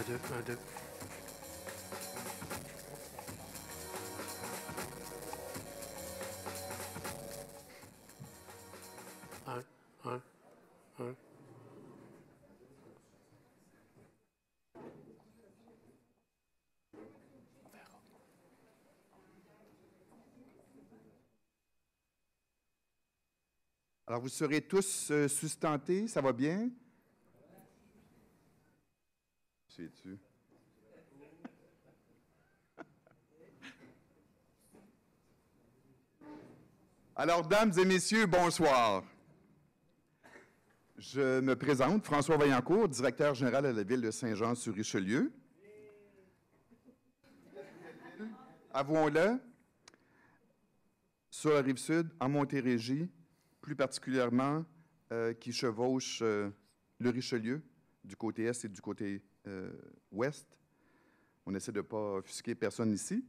Un, deux, un, deux. Un, un, un. Alors, vous serez tous sustentés, ça va bien? Sais-tu? Alors, dames et messieurs, bonsoir. Je me présente, François Vaillancourt, directeur général à la ville de Saint-Jean-sur-Richelieu. Avouons-le, sur la Rive-Sud, en Montérégie, plus particulièrement, qui chevauche le Richelieu, du côté est et du côté ouest. On essaie de ne pas offusquer personne ici.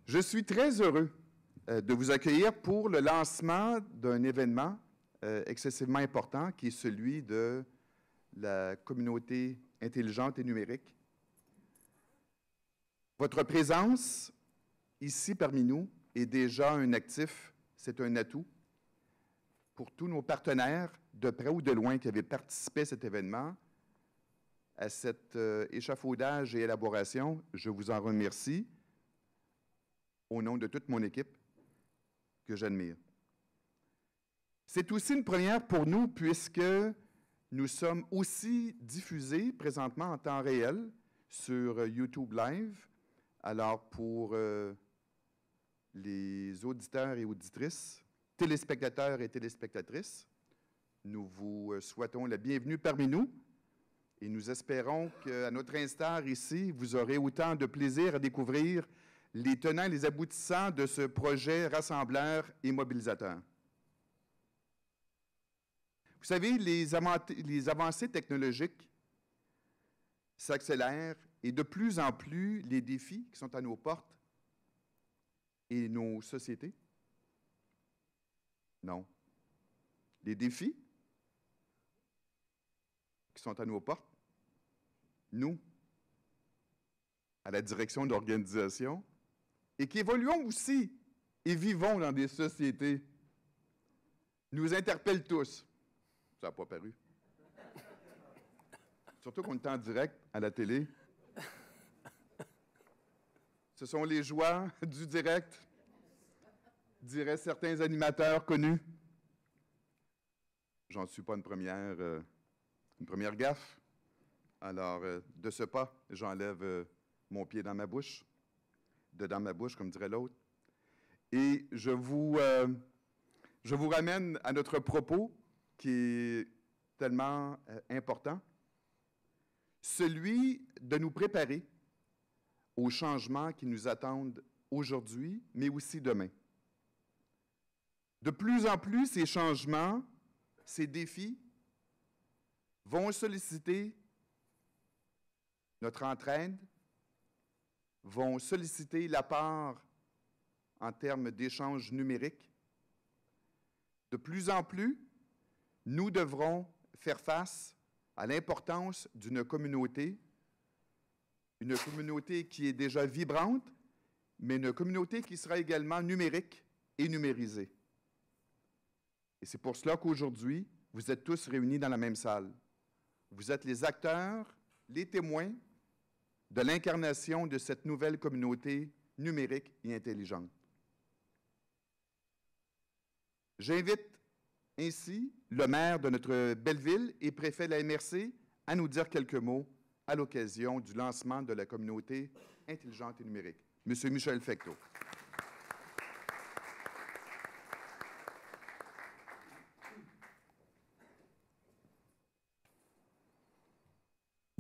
Je suis très heureux de vous accueillir pour le lancement d'un événement excessivement important, qui est celui de la communauté intelligente et numérique. Votre présence ici parmi nous est déjà un actif, c'est un atout pour tous nos partenaires, de près ou de loin, qui avaient participé à cet événement, à cet échafaudage et élaboration. Je vous en remercie au nom de toute mon équipe que j'admire. C'est aussi une première pour nous puisque nous sommes aussi diffusés présentement en temps réel sur YouTube Live. Alors, pour les auditeurs et auditrices, téléspectateurs et téléspectatrices, nous vous souhaitons la bienvenue parmi nous et nous espérons qu'à notre instar ici, vous aurez autant de plaisir à découvrir les tenants et les aboutissants de ce projet rassembleur et mobilisateur. Vous savez, les avancées technologiques s'accélèrent et de plus en plus, les défis qui sont à nos portes et nos sociétés. Non. Les défis qui sont à nos portes, nous, à la direction d'organisation, et qui évoluons aussi et vivons dans des sociétés, nous interpellent tous. Ça n'a pas paru. Surtout qu'on est en direct à la télé. Ce sont les joies du direct, diraient certains animateurs connus. J'en suis pas une première gaffe. Alors, de ce pas, j'enlève mon pied dans ma bouche, dedans ma bouche, comme dirait l'autre. Et je vous ramène à notre propos qui est tellement important, celui de nous préparer aux changements qui nous attendent aujourd'hui, mais aussi demain. De plus en plus, ces changements, ces défis vont solliciter notre entraide, vont solliciter la part en termes d'échanges numériques. De plus en plus, nous devrons faire face à l'importance d'une communauté, une communauté qui est déjà vibrante, mais une communauté qui sera également numérique et numérisée. Et c'est pour cela qu'aujourd'hui, vous êtes tous réunis dans la même salle. Vous êtes les acteurs, les témoins de l'incarnation de cette nouvelle communauté numérique et intelligente. J'invite ainsi le maire de notre belle ville et préfet de la MRC à nous dire quelques mots à l'occasion du lancement de la communauté intelligente et numérique. Monsieur Michel Fecteau.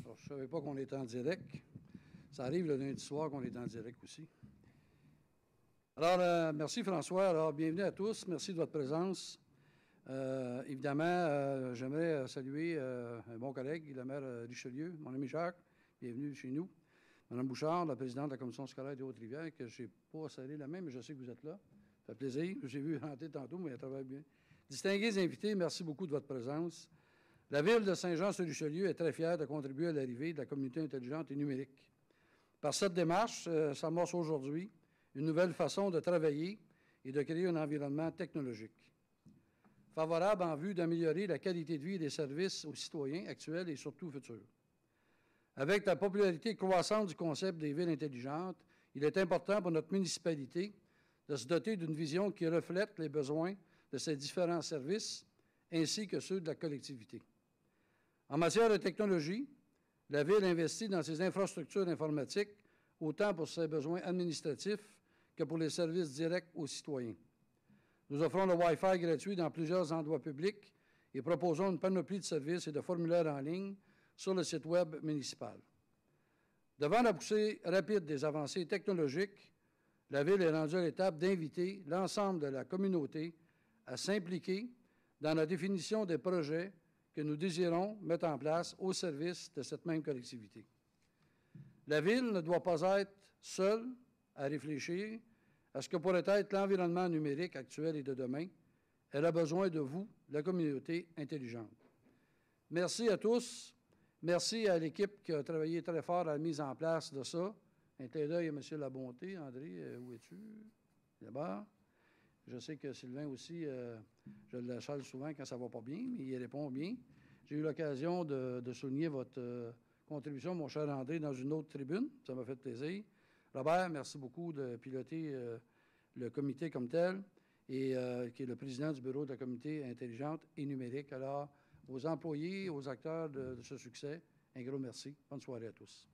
Alors, je ne savais pas qu'on était en direct. Ça arrive le lundi soir qu'on est en direct aussi. Alors, merci François. Alors, bienvenue à tous. Merci de votre présence. Évidemment, j'aimerais saluer un bon collègue, le maire Richelieu, mon ami Jacques. Bienvenue chez nous. Mme Bouchard, la présidente de la commission scolaire des Hautes-Rivières, que je n'ai pas serré la main, mais je sais que vous êtes là. Ça fait plaisir. J'ai vu rentrer tantôt, mais elle travaille bien. Distingués invités, merci beaucoup de votre présence. La Ville de Saint-Jean-sur-Richelieu est très fière de contribuer à l'arrivée de la communauté intelligente et numérique. Par cette démarche, s'amorce aujourd'hui une nouvelle façon de travailler et de créer un environnement technologique favorable en vue d'améliorer la qualité de vie des services aux citoyens actuels et surtout futurs. Avec la popularité croissante du concept des villes intelligentes, il est important pour notre municipalité de se doter d'une vision qui reflète les besoins de ces différents services ainsi que ceux de la collectivité. En matière de technologie, la Ville investit dans ses infrastructures informatiques autant pour ses besoins administratifs que pour les services directs aux citoyens. Nous offrons le Wi-Fi gratuit dans plusieurs endroits publics et proposons une panoplie de services et de formulaires en ligne sur le site Web municipal. Devant la poussée rapide des avancées technologiques, la Ville est rendue à l'étape d'inviter l'ensemble de la communauté à s'impliquer dans la définition des projets que nous désirons mettre en place au service de cette même collectivité. La Ville ne doit pas être seule à réfléchir à ce que pourrait être l'environnement numérique actuel et de demain. Elle a besoin de vous, la communauté intelligente. Merci à tous. Merci à l'équipe qui a travaillé très fort à la mise en place de ça. Un clin d'œil à M. Labonté. André, où es-tu? Là-bas. Je sais que Sylvain aussi, je le salue souvent quand ça ne va pas bien, mais il répond bien. J'ai eu l'occasion de souligner votre contribution, mon cher André, dans une autre tribune. Ça m'a fait plaisir. Robert, merci beaucoup de piloter le comité comme tel et qui est le président du bureau de la communauté intelligente et numérique. Alors, aux employés, aux acteurs de ce succès, un gros merci. Bonne soirée à tous.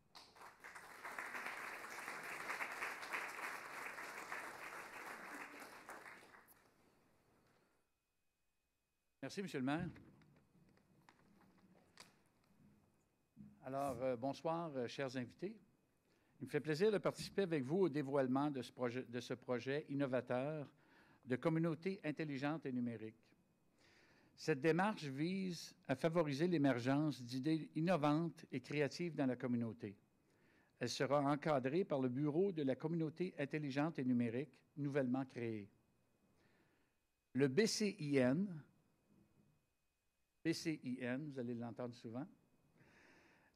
Merci, M. le maire. Alors, bonsoir, chers invités. Il me fait plaisir de participer avec vous au dévoilement de ce projet innovateur de communauté intelligente et numérique. Cette démarche vise à favoriser l'émergence d'idées innovantes et créatives dans la communauté. Elle sera encadrée par le Bureau de la communauté intelligente et numérique, nouvellement créé. Le BCIN, vous allez l'entendre souvent,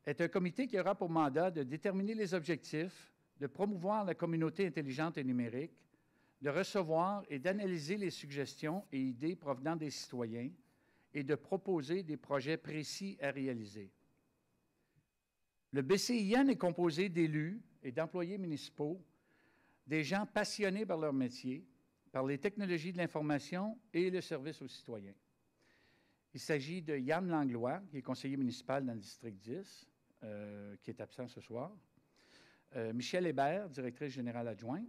est un comité qui aura pour mandat de déterminer les objectifs, de promouvoir la communauté intelligente et numérique, de recevoir et d'analyser les suggestions et idées provenant des citoyens et de proposer des projets précis à réaliser. Le BCIN est composé d'élus et d'employés municipaux, des gens passionnés par leur métier, par les technologies de l'information et le service aux citoyens. Il s'agit de Yann Langlois, qui est conseiller municipal dans le district 10, qui est absent ce soir. Michel Hébert, directrice générale adjointe.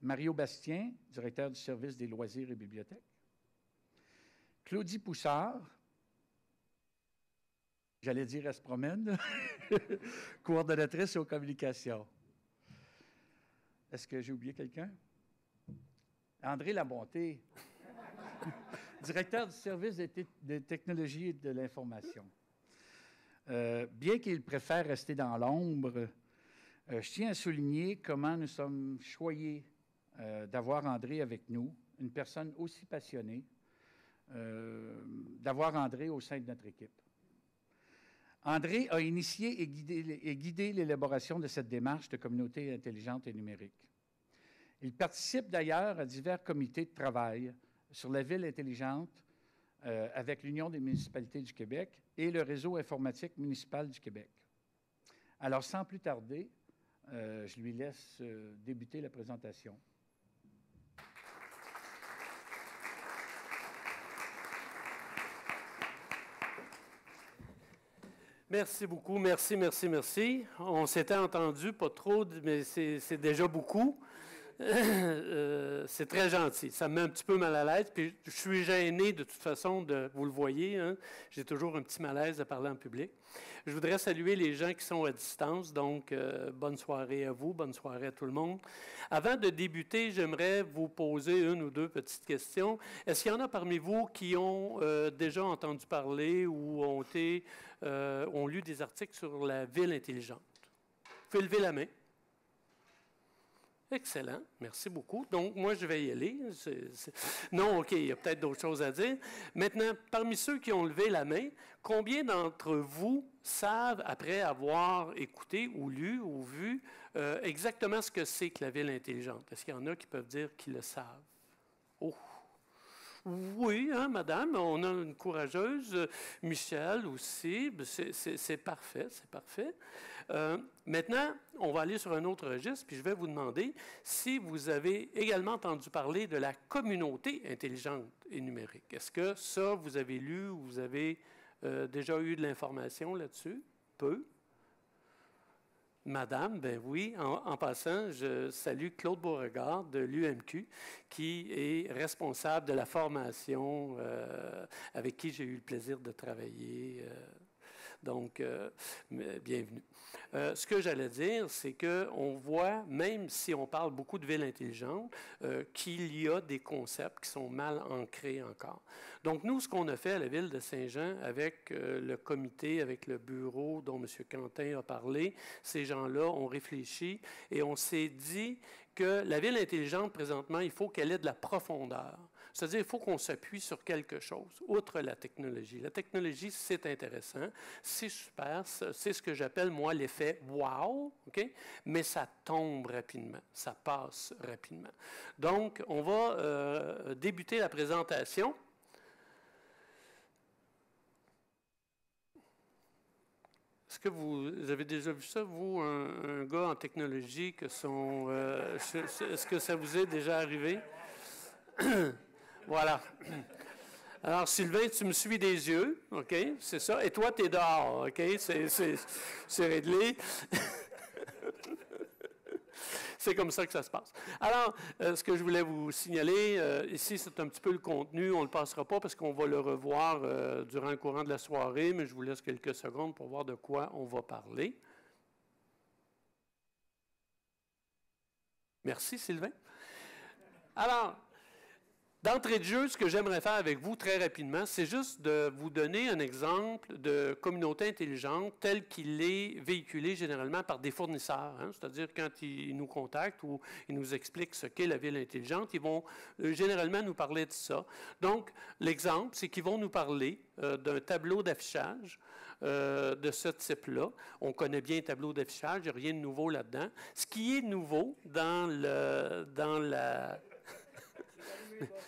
Mario Bastien, directeur du service des loisirs et bibliothèques. Claudie Poussard, j'allais dire elle se promène, coordonnatrice aux communications. Est-ce que j'ai oublié quelqu'un? André Labonté, directeur du service des technologies et de l'information. Bien qu'il préfère rester dans l'ombre, je tiens à souligner comment nous sommes choyés d'avoir André avec nous, une personne aussi passionnée, d'avoir André au sein de notre équipe. André a initié et guidé l'élaboration de cette démarche de communauté intelligente et numérique. Il participe d'ailleurs à divers comités de travail sur la ville intelligente avec l'Union des municipalités du Québec et le réseau informatique municipal du Québec. Alors, sans plus tarder, je lui laisse débuter la présentation. Merci beaucoup. Merci, merci, merci. On s'était entendu, pas trop, mais c'est déjà beaucoup. C'est très gentil. Ça me met un petit peu mal à l'aise. Puis je suis gêné de toute façon, vous le voyez, hein, j'ai toujours un petit malaise de parler en public. Je voudrais saluer les gens qui sont à distance. Donc, bonne soirée à vous, bonne soirée à tout le monde. Avant de débuter, j'aimerais vous poser une ou deux petites questions. Est-ce qu'il y en a parmi vous qui ont déjà entendu parler ou ont lu des articles sur la ville intelligente? Vous pouvez lever la main. Excellent. Merci beaucoup. Donc, moi, je vais y aller. Non, OK, il y a peut-être d'autres choses à dire. Maintenant, parmi ceux qui ont levé la main, combien d'entre vous savent, après avoir écouté ou lu ou vu, exactement ce que c'est que la ville intelligente? Est-ce qu'il y en a qui peuvent dire qu'ils le savent? Oh! Oui, hein, madame, on a une courageuse. Michel aussi, c'est parfait, c'est parfait. Maintenant, on va aller sur un autre registre, puis je vais vous demander si vous avez également entendu parler de la communauté intelligente et numérique. Est-ce que ça, vous avez lu ou vous avez déjà eu de l'information là-dessus? Peu. Madame, ben oui. En passant, je salue Claude Beauregard de l'UMQ, qui est responsable de la formation avec qui j'ai eu le plaisir de travailler. Donc, bienvenue. Ce que j'allais dire, c'est qu'on voit, même si on parle beaucoup de villes intelligentes, qu'il y a des concepts qui sont mal ancrés encore. Donc, nous, ce qu'on a fait à la ville de Saint-Jean avec le comité, avec le bureau dont M. Quentin a parlé, ces gens-là ont réfléchi et on s'est dit que la ville intelligente, présentement, il faut qu'elle ait de la profondeur. C'est-à-dire, il faut qu'on s'appuie sur quelque chose, outre la technologie. La technologie, c'est intéressant, c'est super, c'est ce que j'appelle, moi, l'effet « wow », OK? Mais ça tombe rapidement, ça passe rapidement. Donc, on va débuter la présentation. Est-ce que vous avez déjà vu ça, vous, un gars en technologie que son... est-ce que ça vous est déjà arrivé? Voilà. Alors, Sylvain, tu me suis des yeux, OK? C'est ça. Et toi, tu es dehors, OK? C'est réglé. C'est comme ça que ça se passe. Alors, ce que je voulais vous signaler, ici, c'est un petit peu le contenu. On ne le passera pas parce qu'on va le revoir durant le courant de la soirée, mais je vous laisse quelques secondes pour voir de quoi on va parler. Merci, Sylvain. Alors, d'entrée de jeu, ce que j'aimerais faire avec vous très rapidement, c'est juste de vous donner un exemple de communauté intelligente tel qu'il est véhiculé généralement par des fournisseurs. Hein? C'est-à-dire quand ils nous contactent ou ils nous expliquent ce qu'est la ville intelligente, ils vont généralement nous parler de ça. Donc, l'exemple, c'est qu'ils vont nous parler d'un tableau d'affichage de ce type-là. On connaît bien le tableau d'affichage, il n'y a rien de nouveau là-dedans. Ce qui est nouveau dans la...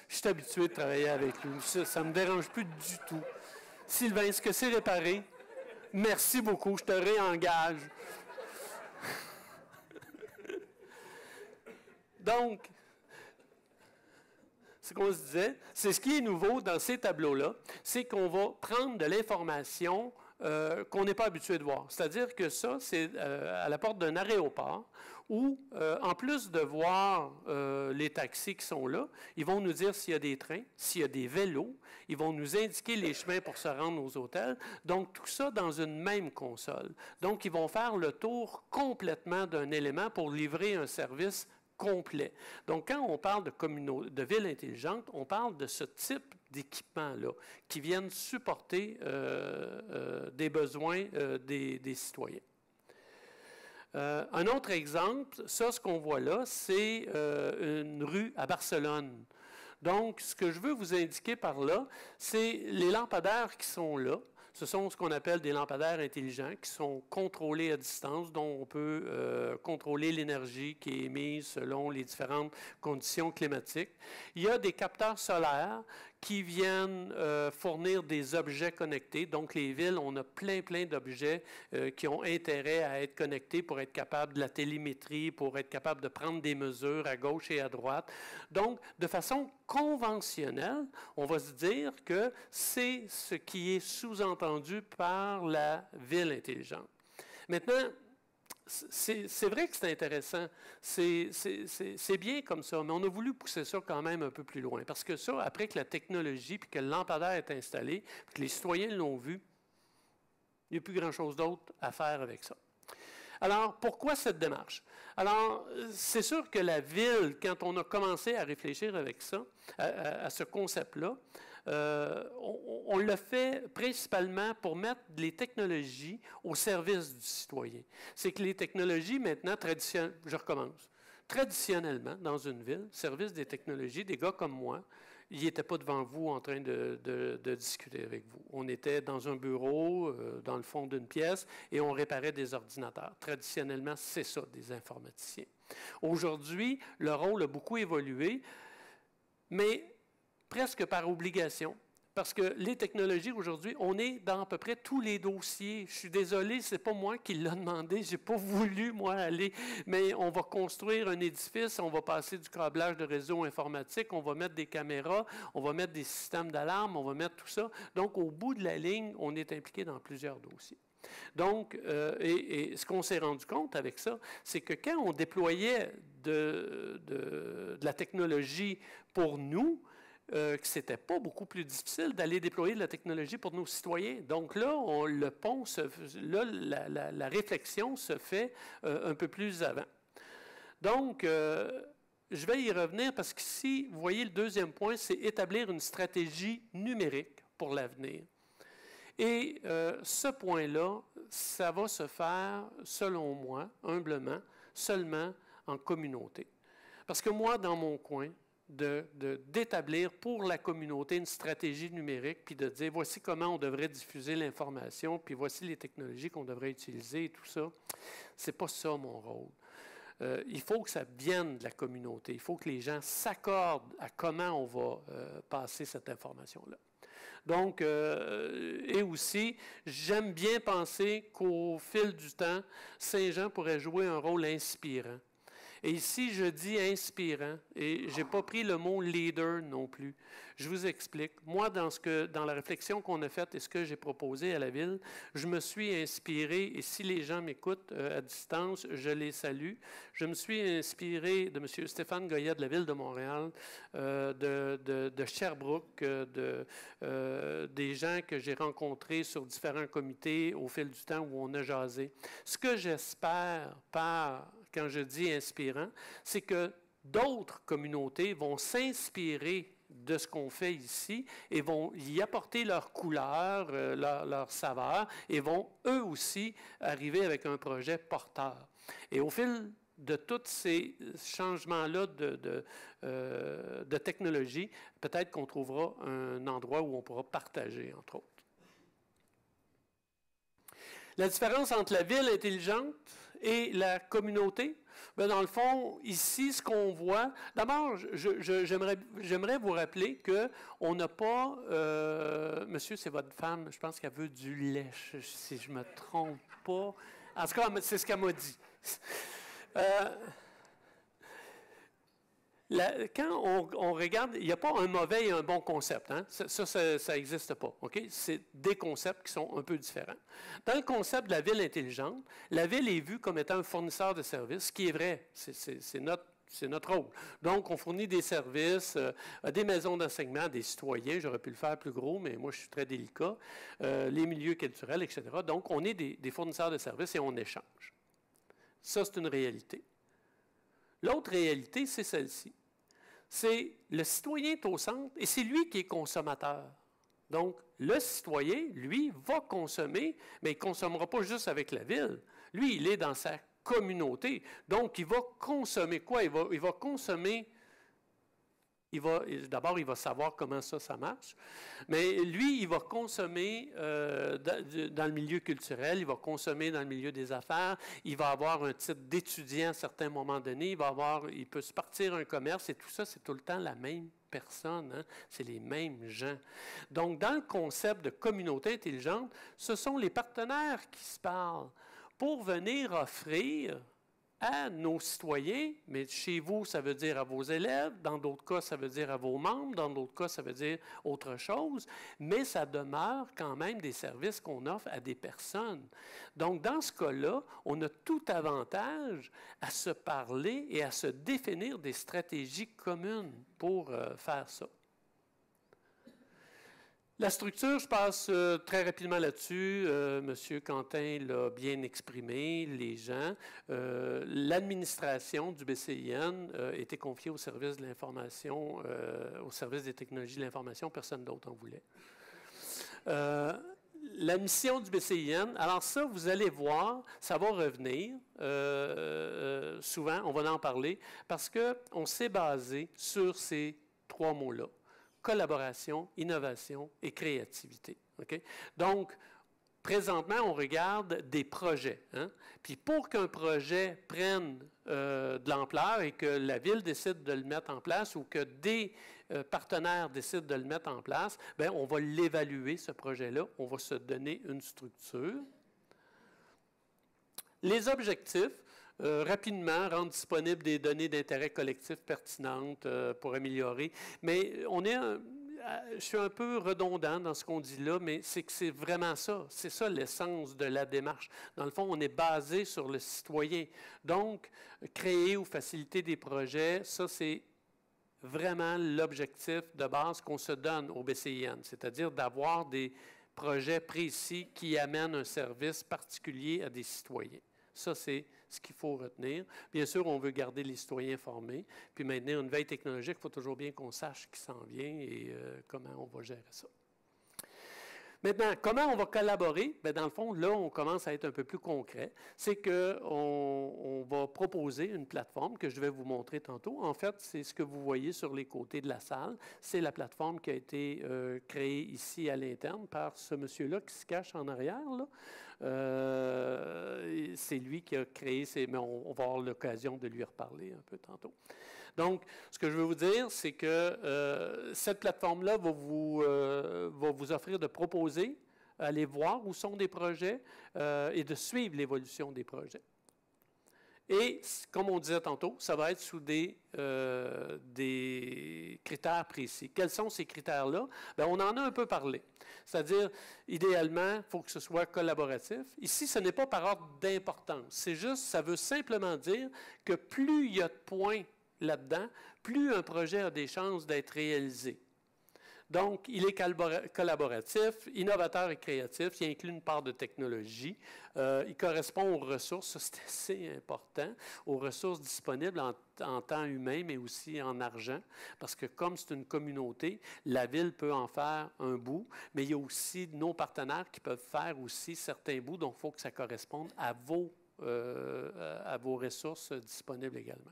Je suis habitué de travailler avec lui. Ça ne me dérange plus du tout. Sylvain, est-ce que c'est réparé? Merci beaucoup, je te réengage. Donc, ce qu'on se disait, c'est ce qui est nouveau dans ces tableaux-là, c'est qu'on va prendre de l'information qu'on n'est pas habitué de voir. C'est-à-dire que ça, c'est à la porte d'un aéroport où, en plus de voir les taxis qui sont là, ils vont nous dire s'il y a des trains, s'il y a des vélos, ils vont nous indiquer les chemins pour se rendre aux hôtels. Donc, tout ça dans une même console. Donc, ils vont faire le tour complètement d'un élément pour livrer un service complet. Donc, quand on parle de ville intelligente, on parle de ce type d'équipements-là qui viennent supporter des besoins des citoyens. Un autre exemple, ça, ce qu'on voit là, c'est une rue à Barcelone. Donc, ce que je veux vous indiquer par là, c'est les lampadaires qui sont là. Ce sont ce qu'on appelle des lampadaires intelligents qui sont contrôlés à distance, dont on peut contrôler l'énergie qui est émise selon les différentes conditions climatiques. Il y a des capteurs solaires qui viennent fournir des objets connectés. Donc, les villes, on a plein d'objets qui ont intérêt à être connectés pour être capables de la télémétrie, pour être capable de prendre des mesures à gauche et à droite. Donc, de façon conventionnelle, on va se dire que c'est ce qui est sous-entendu par la ville intelligente. Maintenant, c'est vrai que c'est intéressant, c'est bien comme ça, mais on a voulu pousser ça quand même un peu plus loin, parce que ça, après que la technologie, puis que le lampadaire est installé, puis que les citoyens l'ont vu, il n'y a plus grand-chose d'autre à faire avec ça. Alors, pourquoi cette démarche? Alors, c'est sûr que la ville, quand on a commencé à réfléchir avec ça, à ce concept-là, on l'a fait principalement pour mettre les technologies au service du citoyen. C'est que les technologies, maintenant, traditionnelles, je recommence. traditionnellement, dans une ville, service des technologies, des gars comme moi, ils n'étaient pas devant vous en train de discuter avec vous. On était dans un bureau, dans le fond d'une pièce, et on réparait des ordinateurs. Traditionnellement, c'est ça, des informaticiens. Aujourd'hui, le rôle a beaucoup évolué, mais presque par obligation. Parce que les technologies, aujourd'hui, on est dans à peu près tous les dossiers. Je suis désolé, ce n'est pas moi qui l'ai demandé. Je n'ai pas voulu, moi, aller. Mais on va construire un édifice, on va passer du câblage de réseau informatique, on va mettre des caméras, on va mettre des systèmes d'alarme, on va mettre tout ça. Donc, au bout de la ligne, on est impliqué dans plusieurs dossiers. Donc, et ce qu'on s'est rendu compte avec ça, c'est que quand on déployait de la technologie pour nous, que ce n'était pas beaucoup plus difficile d'aller déployer de la technologie pour nos citoyens. Donc là, la réflexion se fait un peu plus avant. Donc, je vais y revenir parce qu'ici, vous voyez, le deuxième point, c'est établir une stratégie numérique pour l'avenir. Et ce point-là, ça va se faire, selon moi, humblement, seulement en communauté. Parce que moi, dans mon coin, d'établir pour la communauté une stratégie numérique, puis de dire voici comment on devrait diffuser l'information, puis voici les technologies qu'on devrait utiliser et tout ça, c'est pas ça mon rôle. Il faut que ça vienne de la communauté. Il faut que les gens s'accordent à comment on va passer cette information-là. Donc, et aussi, j'aime bien penser qu'au fil du temps, Saint-Jean pourrait jouer un rôle inspirant. Et ici, je dis inspirant, et je n'ai pas pris le mot leader non plus. Je vous explique. Moi, dans la réflexion qu'on a faite et ce que j'ai proposé à la Ville, je me suis inspiré, et si les gens m'écoutent à distance, je les salue. Je me suis inspiré de M. Stéphane Goyet de la Ville de Montréal, de Sherbrooke, des gens que j'ai rencontrés sur différents comités au fil du temps où on a jasé. Ce que j'espère quand je dis inspirant, c'est que d'autres communautés vont s'inspirer de ce qu'on fait ici et vont y apporter leur couleur, leur saveur, et vont eux aussi arriver avec un projet porteur. Et au fil de tous ces changements-là de technologie, peut-être qu'on trouvera un endroit où on pourra partager, entre autres. La différence entre la ville intelligente et la communauté, bien, dans le fond, ici, ce qu'on voit, d'abord, j'aimerais vous rappeler qu'on n'a pas, monsieur, c'est votre femme, je pense qu'elle veut du lait, si je ne me trompe pas. En tout cas, c'est ce qu'elle m'a dit. Quand on regarde, il n'y a pas un mauvais et un bon concept. Hein? Ça n'existe pas. Okay? C'est des concepts qui sont un peu différents. Dans le concept de la ville intelligente, la ville est vue comme étant un fournisseur de services, ce qui est vrai. C'est notre rôle. Donc, on fournit des services à des maisons d'enseignement, à des citoyens. J'aurais pu le faire plus gros, mais moi, je suis très délicat. Les milieux culturels, etc. Donc, on est des fournisseurs de services et on échange. Ça, c'est une réalité. L'autre réalité, c'est celle-ci. C'est le citoyen est au centre et c'est lui qui est consommateur. Donc, le citoyen, lui, va consommer, mais il ne consommera pas juste avec la ville. Lui, il est dans sa communauté. Donc, il va consommer quoi? Il va consommer... D'abord, il va savoir comment ça marche, mais lui, il va consommer dans le milieu culturel, il va consommer dans le milieu des affaires, il va avoir un titre d'étudiant à certains moments donnés, il peut se partir un commerce, et tout ça, c'est tout le temps la même personne, hein? C'est les mêmes gens. Donc, dans le concept de communauté intelligente, ce sont les partenaires qui se parlent pour venir offrir à nos citoyens, mais chez vous, ça veut dire à vos élèves, dans d'autres cas, ça veut dire à vos membres, dans d'autres cas, ça veut dire autre chose, mais ça demeure quand même des services qu'on offre à des personnes. Donc, dans ce cas-là, on a tout avantage à se parler et à se définir des stratégies communes pour faire ça. La structure, je passe très rapidement là-dessus. Monsieur Quentin l'a bien exprimé, les gens. L'administration du BCIN a été confiée au service de l'information, au service des technologies de l'information. Personne d'autre en voulait. la mission du BCIN, alors ça, vous allez voir, ça va revenir souvent, on va en parler, parce qu'on s'est basé sur ces 3 mots-là, collaboration, innovation et créativité. Okay? Donc, présentement, on regarde des projets. Hein? Puis pour qu'un projet prenne de l'ampleur et que la ville décide de le mettre en place ou que des partenaires décident de le mettre en place, bien, on va l'évaluer, ce projet-là. On va se donner une structure. Les objectifs, rapidement, rendre disponibles des données d'intérêt collectif pertinentes pour améliorer. Mais je suis un peu redondant dans ce qu'on dit là, mais c'est que c'est vraiment ça. C'est ça l'essence de la démarche. Dans le fond, on est basé sur le citoyen. Donc, créer ou faciliter des projets, ça, c'est vraiment l'objectif de base qu'on se donne au BCIN, c'est-à-dire d'avoir des projets précis qui amènent un service particulier à des citoyens. Ça, c'est ce qu'il faut retenir. Bien sûr, on veut garder les citoyens informés, puis maintenir une veille technologique, il faut toujours bien qu'on sache ce qui s'en vient et comment on va gérer ça. Maintenant, comment on va collaborer? Bien, dans le fond, là, on commence à être un peu plus concret. C'est qu'on va proposer une plateforme que je vais vous montrer tantôt. En fait, c'est ce que vous voyez sur les côtés de la salle. C'est la plateforme qui a été créée ici à l'interne par ce monsieur-là qui se cache en arrière, là. C'est lui qui a créé, mais on va avoir l'occasion de lui reparler un peu tantôt. Donc, ce que je veux vous dire, c'est que cette plateforme-là va vous offrir de proposer, aller voir où sont des projets et de suivre l'évolution des projets. Et, comme on disait tantôt, ça va être sous des critères précis. Quels sont ces critères-là? Bien, on en a un peu parlé. C'est-à-dire, idéalement, il faut que ce soit collaboratif. Ici, ce n'est pas par ordre d'importance. C'est juste, ça veut simplement dire que plus il y a de points là-dedans, plus un projet a des chances d'être réalisé. Donc, il est collaboratif, innovateur et créatif, il inclut une part de technologie, il correspond aux ressources, c'est assez important, aux ressources disponibles en temps humain, mais aussi en argent, parce que comme c'est une communauté, la ville peut en faire un bout, mais il y a aussi nos partenaires qui peuvent faire aussi certains bouts, donc il faut que ça corresponde à vos ressources disponibles également.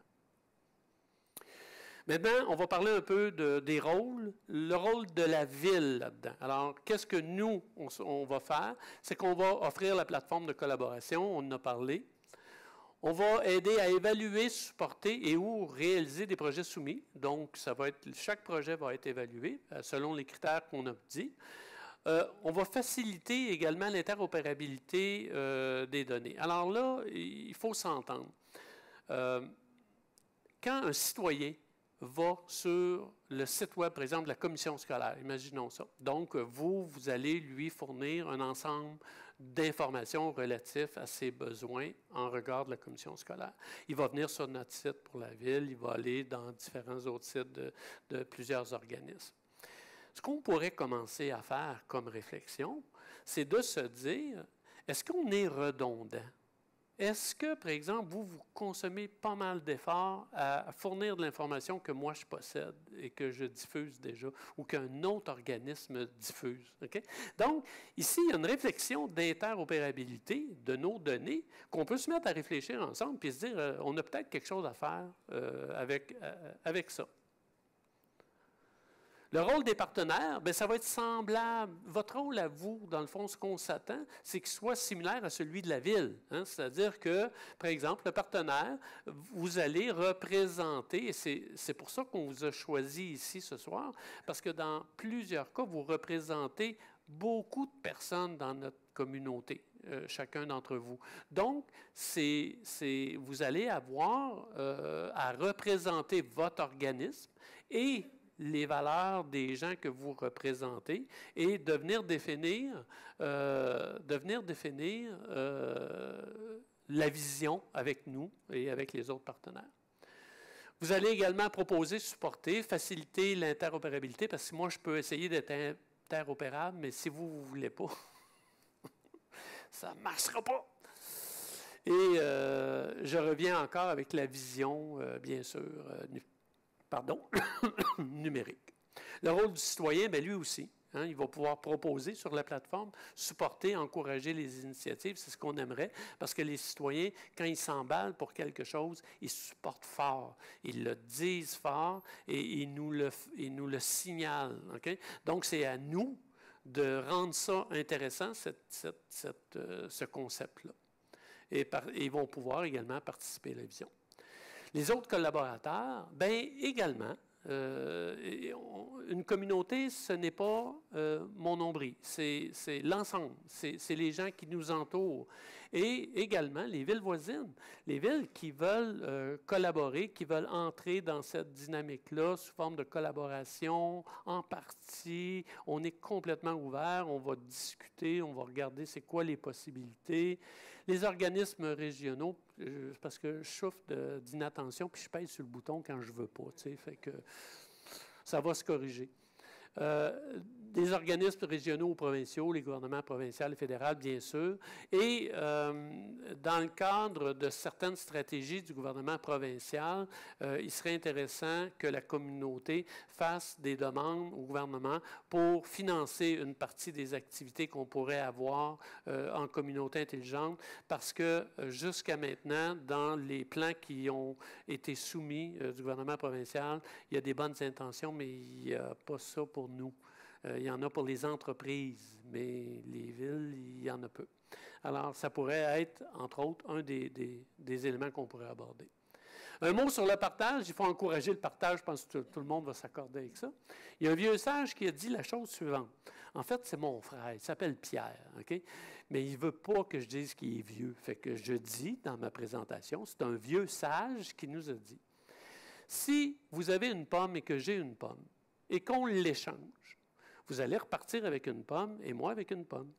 Maintenant, on va parler un peu des rôles, le rôle de la ville là-dedans. Alors, qu'est-ce que nous, on va faire? C'est qu'on va offrir la plateforme de collaboration, on en a parlé. On va aider à évaluer, supporter et ou réaliser des projets soumis. Donc, chaque projet va être évalué selon les critères qu'on a dit. On va faciliter également l'interopérabilité des données. Alors là, il faut s'entendre. Quand un citoyen va sur le site web, par exemple, de la commission scolaire. Imaginons ça. Donc, vous allez lui fournir un ensemble d'informations relatives à ses besoins en regard de la commission scolaire. Il va venir sur notre site pour la ville, il va aller dans différents autres sites de plusieurs organismes. Ce qu'on pourrait commencer à faire comme réflexion, c'est de se dire, est-ce qu'on est redondant? Est-ce que, par exemple, vous consommez pas mal d'efforts à fournir de l'information que moi je possède et que je diffuse déjà ou qu'un autre organisme diffuse? Okay? Donc, ici, il y a une réflexion d'interopérabilité de nos données qu'on peut se mettre à réfléchir ensemble puis se dire, on a peut-être quelque chose à faire avec ça. Le rôle des partenaires, bien, ça va être semblable. Votre rôle à vous, dans le fond, ce qu'on s'attend, c'est qu'il soit similaire à celui de la ville. Hein? C'est-à-dire que, par exemple, le partenaire, vous allez représenter, et c'est pour ça qu'on vous a choisi ici ce soir, parce que dans plusieurs cas, vous représentez beaucoup de personnes dans notre communauté, chacun d'entre vous. Donc, vous allez avoir à représenter votre organisme et les valeurs des gens que vous représentez et de venir définir la vision avec nous et avec les autres partenaires. Vous allez également proposer, supporter, faciliter l'interopérabilité, parce que moi, je peux essayer d'être interopérable, mais si vous ne voulez pas, ça ne marchera pas. Et je reviens encore avec la vision, bien sûr, numérique. Le rôle du citoyen, bien, lui aussi, Hein, il va pouvoir proposer sur la plateforme, supporter, encourager les initiatives. C'est ce qu'on aimerait, parce que les citoyens, quand ils s'emballent pour quelque chose, ils supportent fort, ils le disent fort et ils nous le signalent. Okay? Donc, c'est à nous de rendre ça intéressant, ce concept-là. Et ils vont pouvoir également participer à la vision. Les autres collaborateurs, bien également, une communauté, ce n'est pas mon nombril, c'est l'ensemble, c'est les gens qui nous entourent. Et également les villes voisines, les villes qui veulent collaborer, qui veulent entrer dans cette dynamique-là sous forme de collaboration, en partie. On est complètement ouvert, on va discuter, on va regarder c'est quoi les possibilités. Les organismes régionaux, parce que je souffre d'inattention, puis je pèse sur le bouton quand je ne veux pas, tu sais, fait que ça va se corriger. Des organismes régionaux ou provinciaux, les gouvernements provinciaux et fédéraux, bien sûr, et dans le cadre de certaines stratégies du gouvernement provincial, il serait intéressant que la communauté fasse des demandes au gouvernement pour financer une partie des activités qu'on pourrait avoir en communauté intelligente, parce que jusqu'à maintenant, dans les plans qui ont été soumis du gouvernement provincial, il y a des bonnes intentions, mais il n'y a pas ça pour nous. Il y en a pour les entreprises, mais les villes, il y en a peu. Alors, ça pourrait être, entre autres, un des éléments qu'on pourrait aborder. Un mot sur le partage. Il faut encourager le partage. Je pense que tout le monde va s'accorder avec ça. Il y a un vieux sage qui a dit la chose suivante. En fait, c'est mon frère. Il s'appelle Pierre, OK? Mais il ne veut pas que je dise qu'il est vieux. Fait que je dis dans ma présentation, c'est un vieux sage qui nous a dit, si vous avez une pomme et que j'ai une pomme, et qu'on l'échange, vous allez repartir avec une pomme et moi avec une pomme.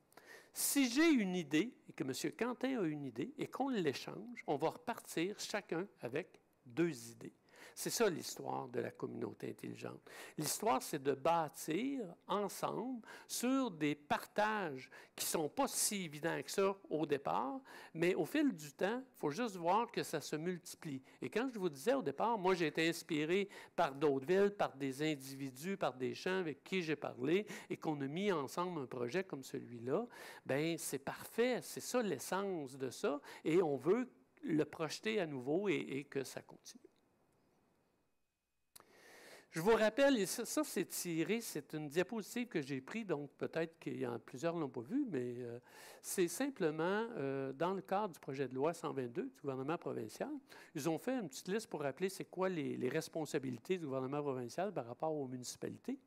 Si j'ai une idée et que M. Quentin a une idée et qu'on l'échange, on va repartir chacun avec 2 idées. C'est ça l'histoire de la communauté intelligente. L'histoire, c'est de bâtir ensemble sur des partages qui ne sont pas si évidents que ça au départ, mais au fil du temps, il faut juste voir que ça se multiplie. Et quand je vous disais au départ, moi j'ai été inspiré par d'autres villes, par des individus, par des gens avec qui j'ai parlé et qu'on a mis ensemble un projet comme celui-là, bien c'est parfait, c'est ça l'essence de ça et on veut le projeter à nouveau et que ça continue. Je vous rappelle, et ça c'est tiré, c'est une diapositive que j'ai prise, donc peut-être qu'il y en a plusieurs ne l'ont pas vue, mais c'est simplement dans le cadre du projet de loi 122 du gouvernement provincial. Ils ont fait une petite liste pour rappeler c'est quoi les responsabilités du gouvernement provincial par rapport aux municipalités.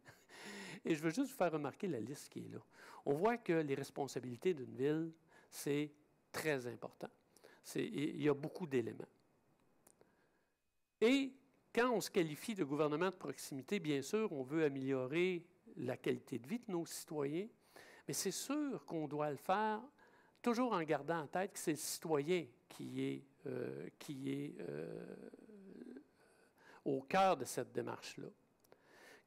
Et je veux juste vous faire remarquer la liste qui est là. On voit que les responsabilités d'une ville, c'est très important. Il y a beaucoup d'éléments. Et quand on se qualifie de gouvernement de proximité, bien sûr, on veut améliorer la qualité de vie de nos citoyens, mais c'est sûr qu'on doit le faire toujours en gardant en tête que c'est le citoyen qui est au cœur de cette démarche-là.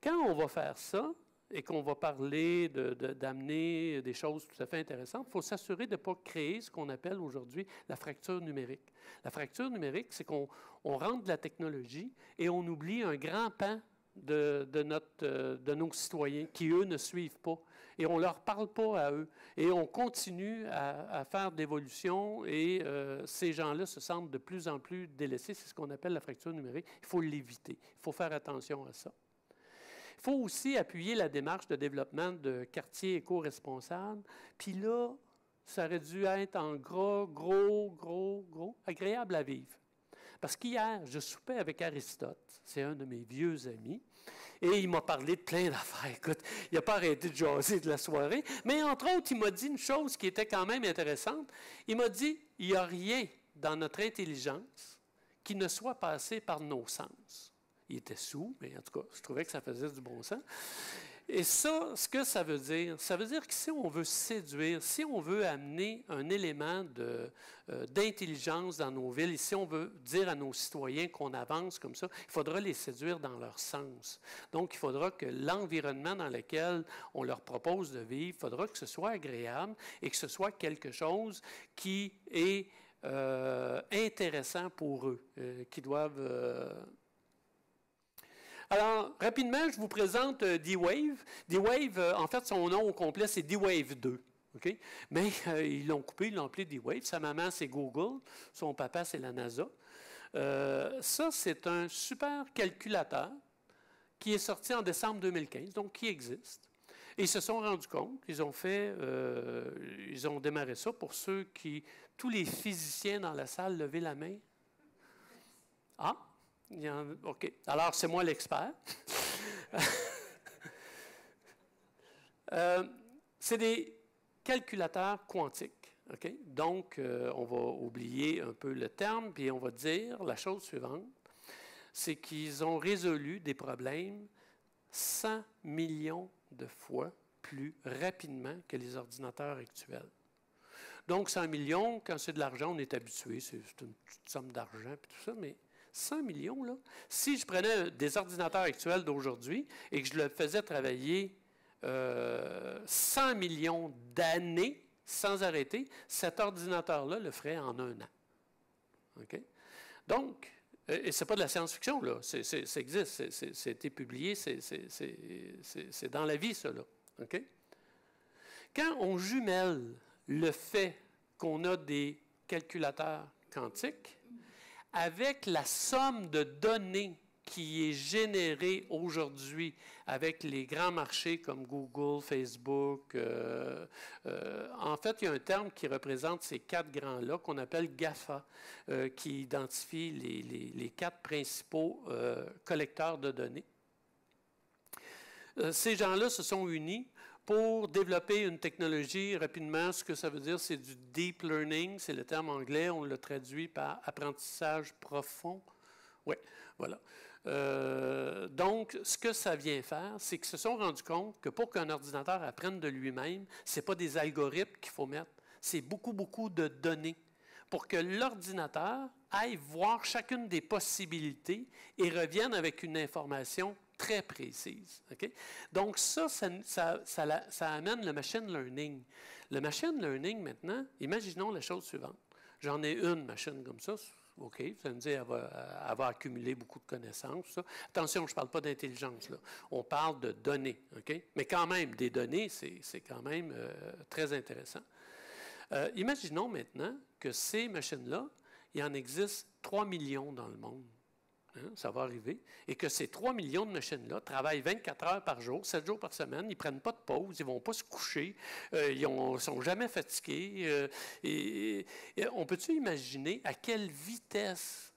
Quand on va faire ça, et qu'on va parler d'amener des choses tout à fait intéressantes, il faut s'assurer de ne pas créer ce qu'on appelle aujourd'hui la fracture numérique. La fracture numérique, c'est qu'on rentre de la technologie et on oublie un grand pan de nos citoyens qui, eux, ne suivent pas. Et on ne leur parle pas à eux. Et on continue à faire de l'évolution et ces gens-là se sentent de plus en plus délaissés. C'est ce qu'on appelle la fracture numérique. Il faut l'éviter. Il faut faire attention à ça. Il faut aussi appuyer la démarche de développement de quartiers éco-responsables. Puis là, ça aurait dû être en gros, agréable à vivre. Parce qu'hier, je soupais avec Aristote, c'est un de mes vieux amis, et il m'a parlé de plein d'affaires. Écoute, il n'a pas arrêté de jaser de la soirée, mais entre autres, il m'a dit une chose qui était quand même intéressante. Il m'a dit, il n'y a rien dans notre intelligence qui ne soit passé par nos sens. Il était sous, mais en tout cas, je trouvais que ça faisait du bon sens. Et ça, ce que ça veut dire que si on veut séduire, si on veut amener un élément d'intelligence dans nos villes, et si on veut dire à nos citoyens qu'on avance comme ça, il faudra les séduire dans leur sens. Donc, il faudra que l'environnement dans lequel on leur propose de vivre, il faudra que ce soit agréable et que ce soit quelque chose qui est intéressant pour eux, qui doivent... Alors, rapidement, je vous présente D-Wave. D-Wave, en fait, son nom au complet, c'est D-Wave 2. Okay? Mais ils l'ont coupé, ils l'ont appelé D-Wave. Sa maman, c'est Google. Son papa, c'est la NASA. Ça, c'est un super calculateur qui est sorti en décembre 2015, donc qui existe. Et ils se sont rendus compte, ils ont démarré ça pour tous les physiciens dans la salle, levez la main. Ah, OK. Alors, c'est moi l'expert. C'est des calculateurs quantiques. Okay? Donc, on va oublier un peu le terme, puis on va dire la chose suivante, c'est qu'ils ont résolu des problèmes 100 millions de fois plus rapidement que les ordinateurs actuels. Donc, 100 millions, quand c'est de l'argent, on est habitué, c'est une petite somme d'argent et tout ça, mais 100 millions, là, si je prenais des ordinateurs actuels d'aujourd'hui et que je le faisais travailler 100 millions d'années sans arrêter, cet ordinateur-là le ferait en 1 an. Okay? Donc, et ce n'est pas de la science-fiction, là. Ça existe, c'est été publié, c'est dans la vie, ça, là. Okay? Quand on jumelle le fait qu'on a des calculateurs quantiques avec la somme de données qui est générée aujourd'hui avec les grands marchés comme Google, Facebook. En fait, il y a un terme qui représente ces 4 grands-là qu'on appelle GAFA, qui identifie les 4 principaux collecteurs de données. Ces gens-là se sont unis pour développer une technologie rapidement. Ce que ça veut dire, c'est du deep learning, c'est le terme anglais, on le traduit par apprentissage profond. Oui, voilà. Donc, ce que ça vient faire, c'est qu'ils se sont rendus compte que pour qu'un ordinateur apprenne de lui-même, ce n'est pas des algorithmes qu'il faut mettre, c'est beaucoup, beaucoup de données pour que l'ordinateur aille voir chacune des possibilités et revienne avec une information très précise. Okay? Donc, ça amène le machine learning. Le machine learning, maintenant, imaginons la chose suivante. J'en ai une machine comme ça. OK, ça veut dire qu'elle va accumuler beaucoup de connaissances. Ça. Attention, je ne parle pas d'intelligence, là. On parle de données. OK? Mais quand même, des données, c'est quand même très intéressant. Imaginons maintenant que ces machines-là, il en existe 3 millions dans le monde. Hein, ça va arriver. Et que ces 3 millions de machines-là travaillent 24 heures par jour, 7 jours par semaine. Ils ne prennent pas de pause, ils ne vont pas se coucher, ils ne sont jamais fatigués. Et on peut-tu imaginer à quelle vitesse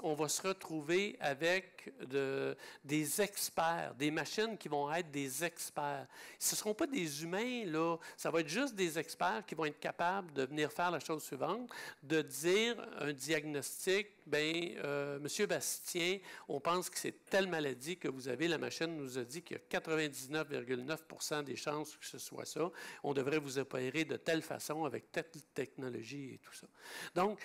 on va se retrouver avec des experts, des machines qui vont être des experts. Ce ne seront pas des humains, là. Ça va être juste des experts qui vont être capables de venir faire la chose suivante, de dire un diagnostic, Monsieur Bastien, on pense que c'est telle maladie que vous avez, la machine nous a dit qu'il y a 99,9% des chances que ce soit ça. On devrait vous opérer de telle façon, avec telle technologie et tout ça. Donc,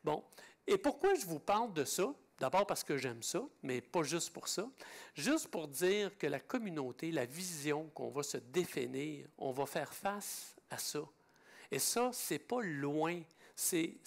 bon, et pourquoi je vous parle de ça? D'abord parce que j'aime ça, mais pas juste pour ça. Juste pour dire que la communauté, la vision qu'on va se définir, on va faire face à ça. Et ça, c'est pas loin. C'est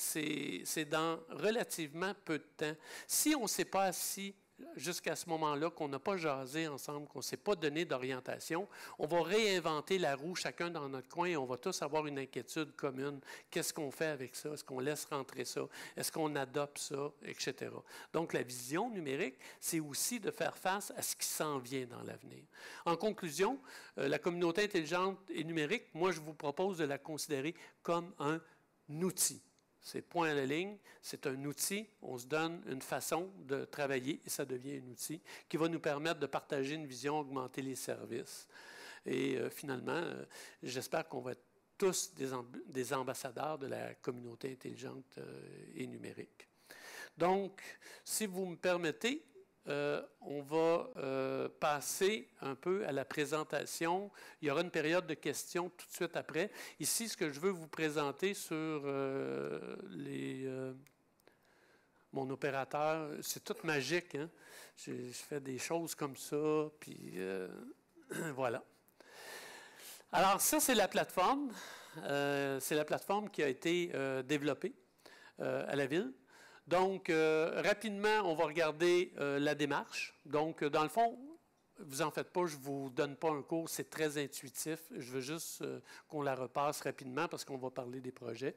dans relativement peu de temps. Si on ne s'est pas assis jusqu'à ce moment-là, qu'on n'a pas jasé ensemble, qu'on ne s'est pas donné d'orientation, on va réinventer la roue chacun dans notre coin et on va tous avoir une inquiétude commune. Qu'est-ce qu'on fait avec ça? Est-ce qu'on laisse rentrer ça? Est-ce qu'on adopte ça? Etc. Donc, la vision numérique, c'est aussi de faire face à ce qui s'en vient dans l'avenir. En conclusion, la communauté intelligente et numérique, moi, je vous propose de la considérer comme un outil. C'est point à la ligne, c'est un outil, on se donne une façon de travailler et ça devient un outil qui va nous permettre de partager une vision, augmenter les services. Et finalement, j'espère qu'on va être tous des ambassadeurs de la communauté intelligente et numérique. Donc, si vous me permettez, on va passer un peu à la présentation. Il y aura une période de questions tout de suite après. Ici, ce que je veux vous présenter sur mon opérateur, c'est tout magique. Hein? Je fais des choses comme ça, puis voilà. Alors, ça, c'est la plateforme. C'est la plateforme qui a été développée à la Ville. Donc, rapidement, on va regarder la démarche. Donc, dans le fond, vous en faites pas, je ne vous donne pas un cours, c'est très intuitif. Je veux juste qu'on la repasse rapidement parce qu'on va parler des projets.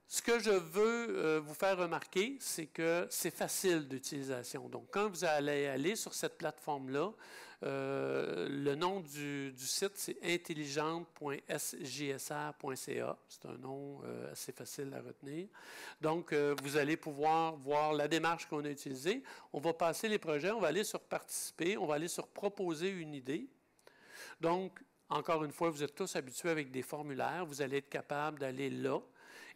Ce que je veux vous faire remarquer, c'est que c'est facile d'utilisation. Donc, quand vous allez aller sur cette plateforme-là, le nom du site, c'est intelligente.sjsr.ca. C'est un nom assez facile à retenir. Donc, vous allez pouvoir voir la démarche qu'on a utilisée. On va passer les projets, on va aller sur « Participer », on va aller sur « Proposer une idée ». Donc, encore une fois, vous êtes tous habitués avec des formulaires. Vous allez être capable d'aller là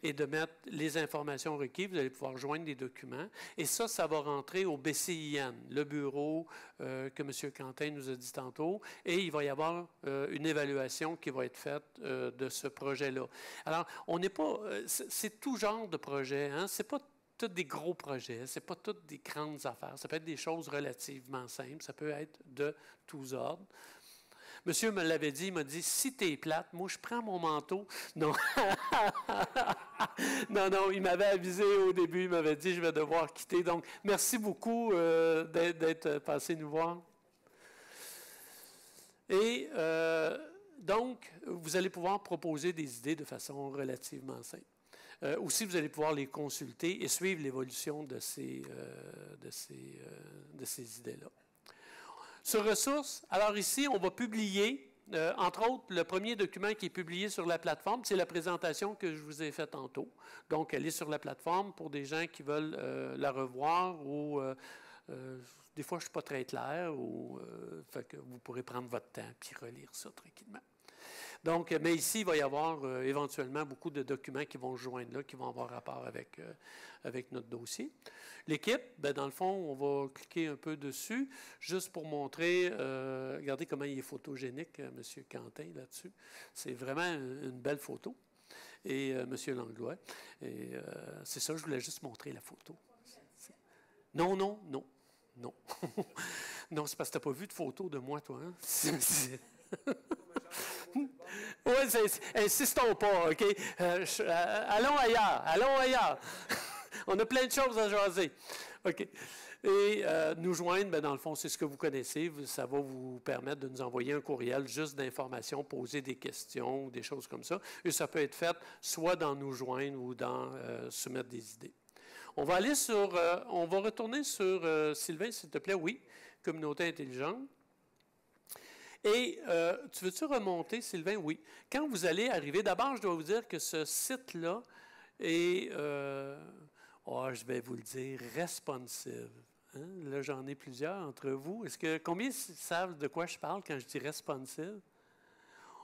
et de mettre les informations requises. Vous allez pouvoir joindre des documents. Et ça va rentrer au BCIN, le bureau que M. Quentin nous a dit tantôt. Et il va y avoir une évaluation qui va être faite de ce projet-là. Alors, on n'est pas... c'est tout genre de projet. Hein? C'est pas tous des gros projets. C'est pas toutes des grandes affaires. Ça peut être des choses relativement simples. Ça peut être de tous ordres. Monsieur me l'avait dit, il m'a dit, si t'es plate, moi je prends mon manteau. Non. non, il m'avait avisé au début, il m'avait dit, je vais devoir quitter. Donc, merci beaucoup d'être passé nous voir. Et donc, vous allez pouvoir proposer des idées de façon relativement simple. Aussi, vous allez pouvoir les consulter et suivre l'évolution de ces idées-là. Sur ressources, alors ici, on va publier, entre autres, le premier document qui est publié sur la plateforme, c'est la présentation que je vous ai faite tantôt. Donc, elle est sur la plateforme pour des gens qui veulent la revoir ou des fois, je ne suis pas très clair, fait que vous pourrez prendre votre temps et relire ça tranquillement. Donc, mais ici, il va y avoir éventuellement beaucoup de documents qui vont se joindre là, qui vont avoir rapport avec notre dossier. L'équipe, bien, dans le fond, on va cliquer un peu dessus, juste pour montrer, regardez comment il est photogénique, M. Quentin, là-dessus. C'est vraiment une belle photo. Et M. Langlois. Et c'est ça, je voulais juste montrer la photo. Non. Non, c'est parce que tu n'as pas vu de photo de moi, toi. Hein? Oui, insistons pas, OK? Allons ailleurs. On a plein de choses à jaser. OK. Et nous joindre, bien, dans le fond, c'est ce que vous connaissez. Ça va vous permettre de nous envoyer un courriel juste d'informations, poser des questions, des choses comme ça. Et ça peut être fait soit dans nous joindre ou dans soumettre des idées. On va retourner sur Sylvain, s'il te plaît. Oui, communauté intelligente. Et tu veux-tu remonter, Sylvain? Oui. Quand vous allez arriver, d'abord, je dois vous dire que ce site-là est, je vais vous le dire, responsive. Hein? Là, j'en ai plusieurs entre vous. Combien savent de quoi je parle quand je dis responsive?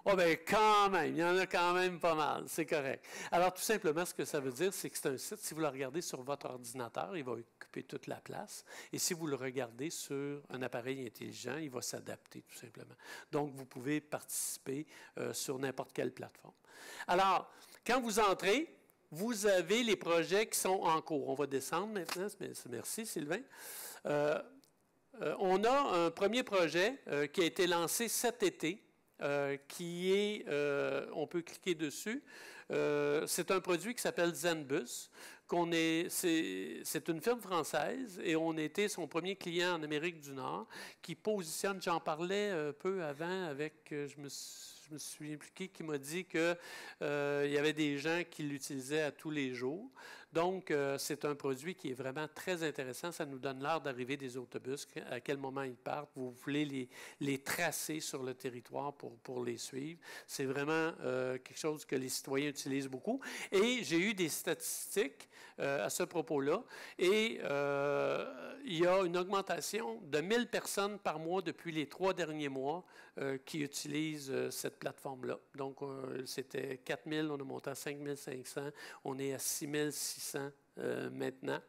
Bien, quand même, il y en a quand même pas mal, c'est correct. Alors, tout simplement, ce que ça veut dire, c'est que c'est un site, si vous le regardez sur votre ordinateur, il va occuper toute la place. Et si vous le regardez sur un appareil intelligent, il va s'adapter, tout simplement. Donc, vous pouvez participer sur n'importe quelle plateforme. Alors, quand vous entrez, vous avez les projets qui sont en cours. On va descendre maintenant. Merci, Sylvain. On a un premier projet qui a été lancé cet été. Qui est, on peut cliquer dessus, c'est un produit qui s'appelle ZenBus, c'est une firme française et on était son premier client en Amérique du Nord qui positionne, j'en parlais un peu avant avec, je me suis impliqué, qui m'a dit qu'il y avait des gens qui l'utilisaient à tous les jours. Donc, c'est un produit qui est vraiment très intéressant. Ça nous donne l'heure d'arrivée des autobus, à quel moment ils partent. Vous voulez les tracer sur le territoire pour les suivre. C'est vraiment quelque chose que les citoyens utilisent beaucoup. Et j'ai eu des statistiques à ce propos-là. Et il y a une augmentation de 1000 personnes par mois depuis les 3 derniers mois qui utilisent cette plateforme-là. Donc, c'était 4000, on a monté à 5500, on est à 6600 maintenant.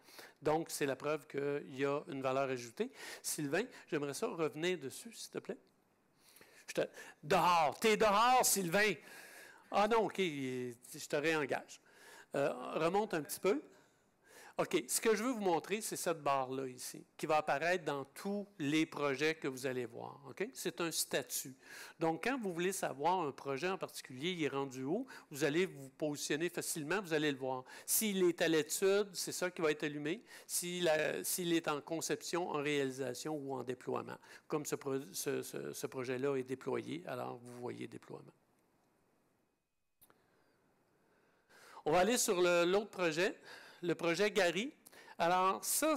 Donc, c'est la preuve qu'il y a une valeur ajoutée. Sylvain, j'aimerais ça revenir dessus, s'il te plaît. Dehors! T'es dehors, Sylvain! Ah non, OK, je te réengage. Remonte un petit peu. OK, ce que je veux vous montrer, c'est cette barre-là ici, qui va apparaître dans tous les projets que vous allez voir. OK? C'est un statut. Donc, quand vous voulez savoir un projet en particulier, il est rendu où, vous allez vous facilement, vous allez le voir. S'il est à l'étude, c'est ça qui va être allumé. S'il est en conception, en réalisation ou en déploiement. Comme ce projet-là est déployé, alors vous voyez déploiement. On va aller sur l'autre projet. Le projet Gary. Alors, ça,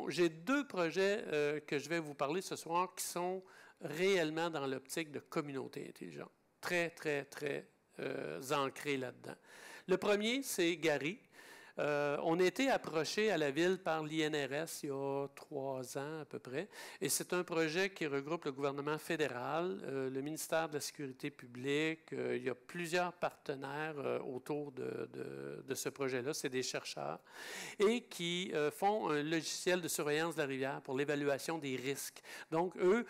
j'ai deux projets que je vais vous parler ce soir qui sont réellement dans l'optique de communauté intelligente. Très, très, très ancrés là-dedans. Le premier, c'est Gary. On a été approché à la ville par l'INRS il y a 3 ans à peu près, et c'est un projet qui regroupe le gouvernement fédéral, le ministère de la Sécurité publique. Il y a plusieurs partenaires autour de ce projet-là, c'est des chercheurs, et qui font un logiciel de surveillance de la rivière pour l'évaluation des risques. Donc, eux,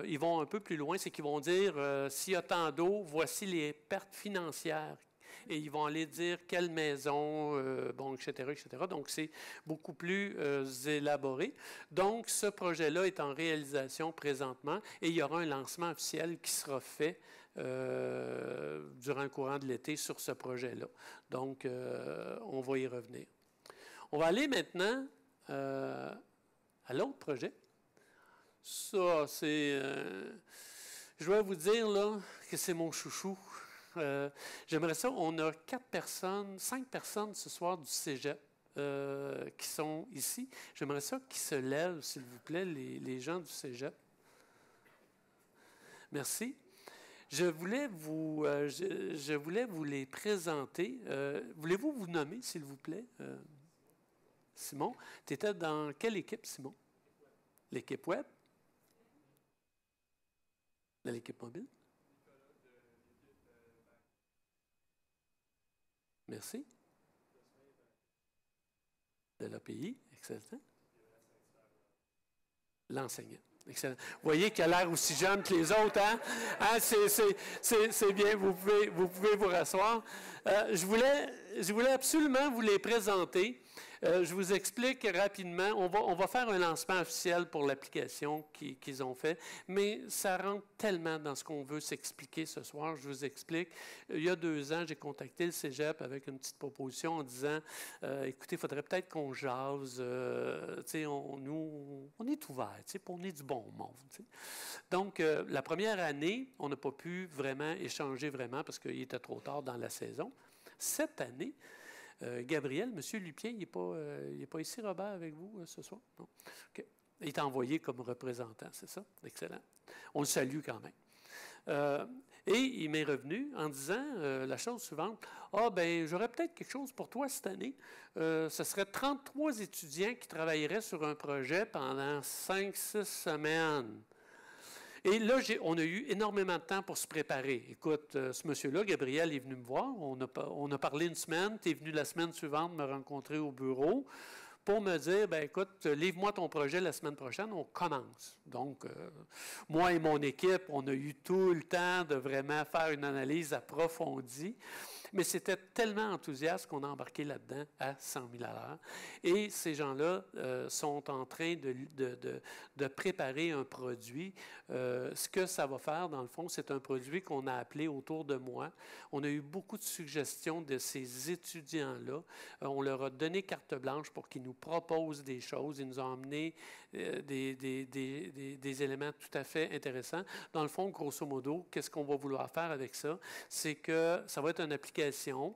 ils vont un peu plus loin, c'est qu'ils vont dire, s'il y a tant d'eau, voici les pertes financières. Et ils vont aller dire quelle maison, bon, etc., etc. Donc, c'est beaucoup plus élaboré. Donc, ce projet-là est en réalisation présentement et il y aura un lancement officiel qui sera fait durant le courant de l'été sur ce projet-là. Donc, on va y revenir. On va aller maintenant à l'autre projet. Ça, c'est... je dois vous dire là, que c'est mon chouchou. J'aimerais ça, on a 5 personnes ce soir du Cégep qui sont ici. J'aimerais ça qu'ils se lèvent, s'il vous plaît, les gens du Cégep. Merci. Je voulais vous les présenter. Voulez-vous vous nommer, s'il vous plaît? Simon, tu étais dans quelle équipe, Simon? L'équipe web? Dans l'équipe mobile? Merci. De l'API, excellent. L'enseignant, excellent. Vous voyez qu'il a l'air aussi jeune que les autres, hein? C'est bien, vous pouvez vous rasseoir. Je voulais absolument vous les présenter. Je vous explique rapidement. On va faire un lancement officiel pour l'application qu'ils ont fait, mais ça rentre tellement dans ce qu'on veut s'expliquer ce soir. Je vous explique. Il y a 2 ans, j'ai contacté le Cégep avec une petite proposition en disant, écoutez, il faudrait peut-être qu'on jase. On est ouvert, on est du bon monde. T'sais. Donc, la première année, on n'a pas pu vraiment échanger vraiment parce qu'il était trop tard dans la saison. Cette année, Gabriel, M. Lupien, il n'est pas ici, Robert, avec vous ce soir? Non? Okay. Il est envoyé comme représentant, c'est ça? Excellent. On le salue quand même. Et il m'est revenu en disant la chose suivante. Ah, ben j'aurais peut-être quelque chose pour toi cette année. Ce serait 33 étudiants qui travailleraient sur un projet pendant 5-6 semaines. Et là, on a eu énormément de temps pour se préparer. Écoute, ce monsieur-là, Gabriel, est venu me voir. On a parlé une semaine. Tu es venu la semaine suivante me rencontrer au bureau pour me dire, ben écoute, livre-moi ton projet la semaine prochaine, on commence. Donc, moi et mon équipe, on a eu tout le temps de vraiment faire une analyse approfondie. Mais c'était tellement enthousiaste qu'on a embarqué là-dedans à 100 000 à l'heure. Et ces gens-là sont en train de préparer un produit. Ce que ça va faire, dans le fond, c'est un produit qu'on a appelé Autour de moi. On a eu beaucoup de suggestions de ces étudiants-là. On leur a donné carte blanche pour qu'ils nous proposent des choses. Ils nous ont amené des éléments tout à fait intéressants. Dans le fond, grosso modo, qu'est-ce qu'on va vouloir faire avec ça? C'est que ça va être une application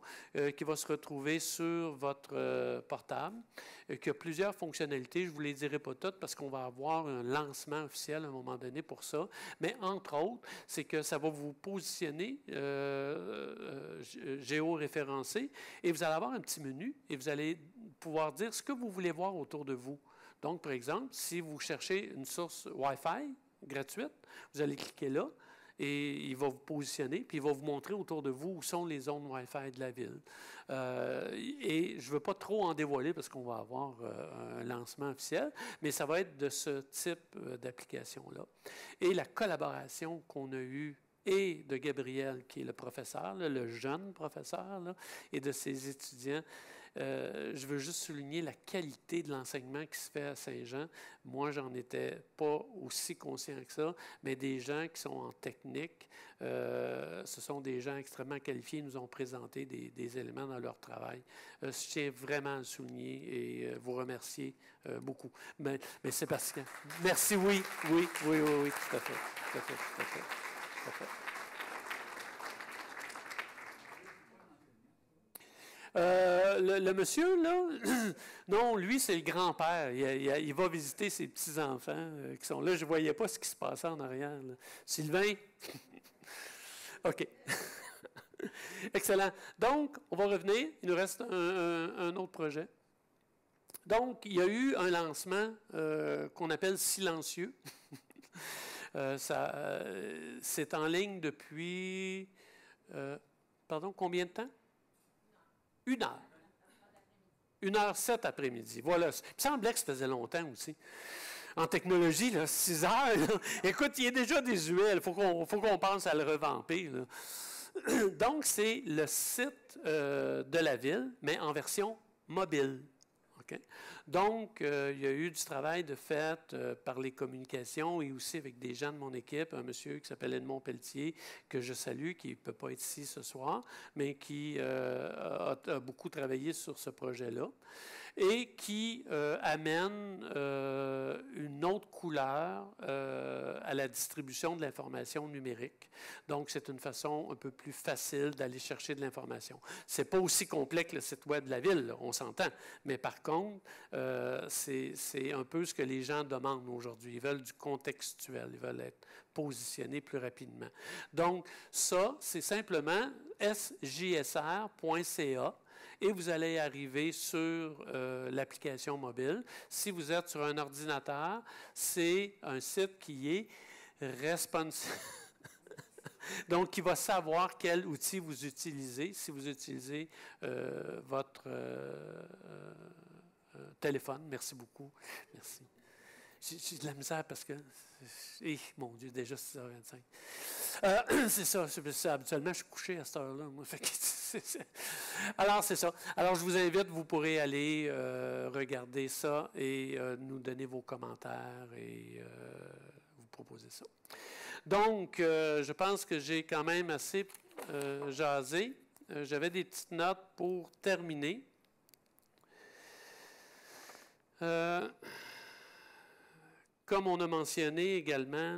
qui va se retrouver sur votre portable, qui a plusieurs fonctionnalités. Je ne vous les dirai pas toutes parce qu'on va avoir un lancement officiel à un moment donné pour ça. Mais entre autres, c'est que ça va vous positionner géoréférencé et vous allez avoir un petit menu et vous allez pouvoir dire ce que vous voulez voir autour de vous. Donc, par exemple, si vous cherchez une source Wi-Fi gratuite, vous allez cliquer là. Et il va vous positionner, puis il va vous montrer autour de vous où sont les zones Wi-Fi de la ville. Et je ne veux pas trop en dévoiler parce qu'on va avoir un lancement officiel, mais ça va être de ce type d'application-là. Et la collaboration qu'on a eue et de Gabriel, qui est le professeur, là, le jeune professeur, là, et de ses étudiants. Je veux juste souligner la qualité de l'enseignement qui se fait à Saint-Jean. Moi, j'en étais pas aussi conscient que ça, mais des gens qui sont en technique, ce sont des gens extrêmement qualifiés, ils nous ont présenté des éléments dans leur travail. Je tiens vraiment à le souligner et vous remercier beaucoup. Mais Sébastien, merci, oui, tout à fait, tout à fait, tout à fait, tout à fait. Le monsieur, là, non, lui, c'est le grand-père. Il va visiter ses petits-enfants qui sont là. Je ne voyais pas ce qui se passait en arrière, là. Sylvain? OK. Excellent. Donc, on va revenir. Il nous reste un autre projet. Donc, il y a eu un lancement qu'on appelle silencieux. C'est en ligne depuis, combien de temps? 1 heure. 1h07 cet après-midi. Voilà. Il me semblait que ça faisait longtemps aussi. En technologie, là, 6 heures. Là. Écoute, il est déjà désuet. Il faut qu'on pense à le revamper. Là. Donc, c'est le site de la ville, mais en version mobile. Okay? Donc, il y a eu du travail de fait par les communications et aussi avec des gens de mon équipe, un monsieur qui s'appelle Edmond Pelletier, que je salue, qui ne peut pas être ici ce soir, mais qui a beaucoup travaillé sur ce projet-là et qui amène une autre couleur à la distribution de l'information numérique. Donc, c'est une façon un peu plus facile d'aller chercher de l'information. Ce n'est pas aussi complet que le site web de la ville, là, on s'entend, mais par contre, c'est un peu ce que les gens demandent aujourd'hui. Ils veulent du contextuel, ils veulent être positionnés plus rapidement. Donc, ça, c'est simplement sjsr.ca. Et vous allez arriver sur l'application mobile. Si vous êtes sur un ordinateur, c'est un site qui est responsive. Donc, qui va savoir quel outil vous utilisez. Si vous utilisez votre téléphone. Merci beaucoup. Merci. J'ai de la misère parce que... mon Dieu, déjà 6h25. C'est ça. Habituellement, je suis couché à cette heure-là. Alors, c'est ça. Alors, je vous invite, vous pourrez aller regarder ça et nous donner vos commentaires et vous proposer ça. Donc, je pense que j'ai quand même assez jasé. J'avais des petites notes pour terminer. Comme on a mentionné également,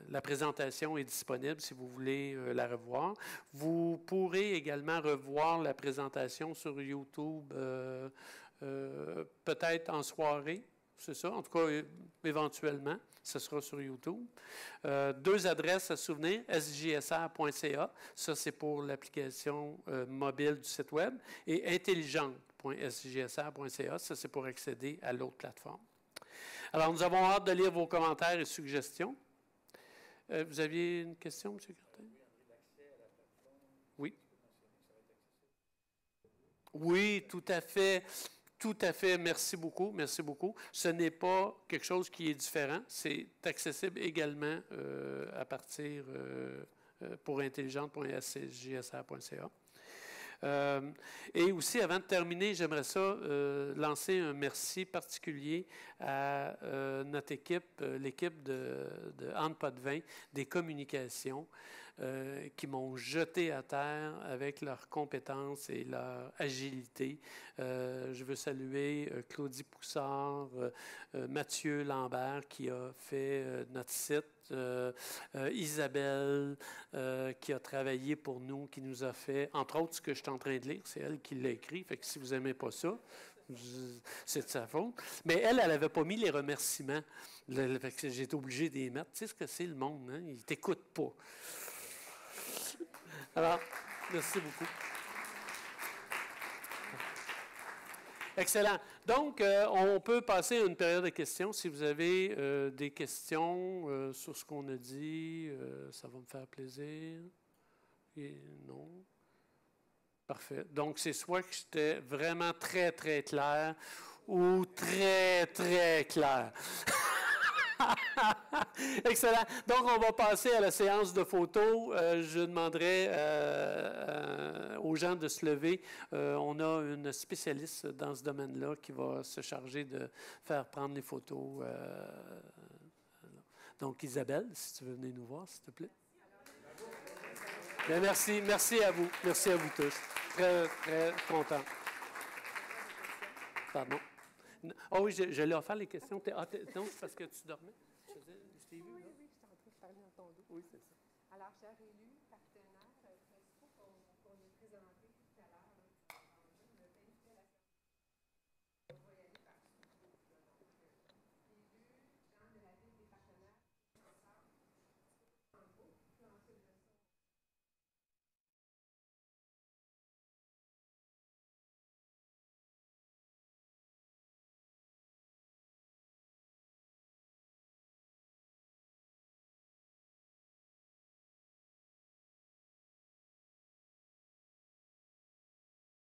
la présentation est disponible si vous voulez la revoir. Vous pourrez également revoir la présentation sur YouTube, peut-être en soirée, c'est ça, en tout cas éventuellement, ce sera sur YouTube. 2 adresses à souvenir, sjsr.ca, ça c'est pour l'application mobile du site web, et intelligente.sjsr.ca, ça c'est pour accéder à l'autre plateforme. Alors, nous avons hâte de lire vos commentaires et suggestions. Vous aviez une question, M. Cartin? Oui. Oui, tout à fait. Tout à fait. Merci beaucoup. Merci beaucoup. Ce n'est pas quelque chose qui est différent. C'est accessible également à partir pour intelligente.sjsr.ca. Et aussi, avant de terminer, j'aimerais ça lancer un merci particulier à notre équipe, l'équipe de Anne Potvin, des communications, qui m'ont jeté à terre avec leurs compétences et leur agilité. Je veux saluer Claudie Poussard, Mathieu Lambert qui a fait notre site, Isabelle qui a travaillé pour nous, qui nous a fait, entre autres, ce que je suis en train de lire, c'est elle qui l'a écrit, fait que si vous n'aimez pas ça, c'est de sa faute. Mais elle n'avait pas mis les remerciements. J'ai été obligé de les mettre. Tu sais ce que c'est le monde, hein? Il ne t'écoute pas. Alors, merci beaucoup. Excellent. Donc, on peut passer à une période de questions. Si vous avez des questions sur ce qu'on a dit, ça va me faire plaisir. Et non. Parfait. Donc, c'est soit que j'étais vraiment très, très clair ou très, très clair. Excellent. Donc, on va passer à la séance de photos. Je demanderai aux gens de se lever. On a une spécialiste dans ce domaine-là qui va se charger de faire prendre les photos. Donc, Isabelle, si tu veux venir nous voir, s'il te plaît. Bien, merci. Merci à vous. Merci à vous tous. Très, très content. Pardon. Ah oui, je l'ai offert les questions. Non, c'est parce que tu dormais? Je t'ai vu, là? Oui, je suis en train de parler dans ton dos. Oui, c'est ça. Alors, chers élus, partenaires, principaux qu'on a présentés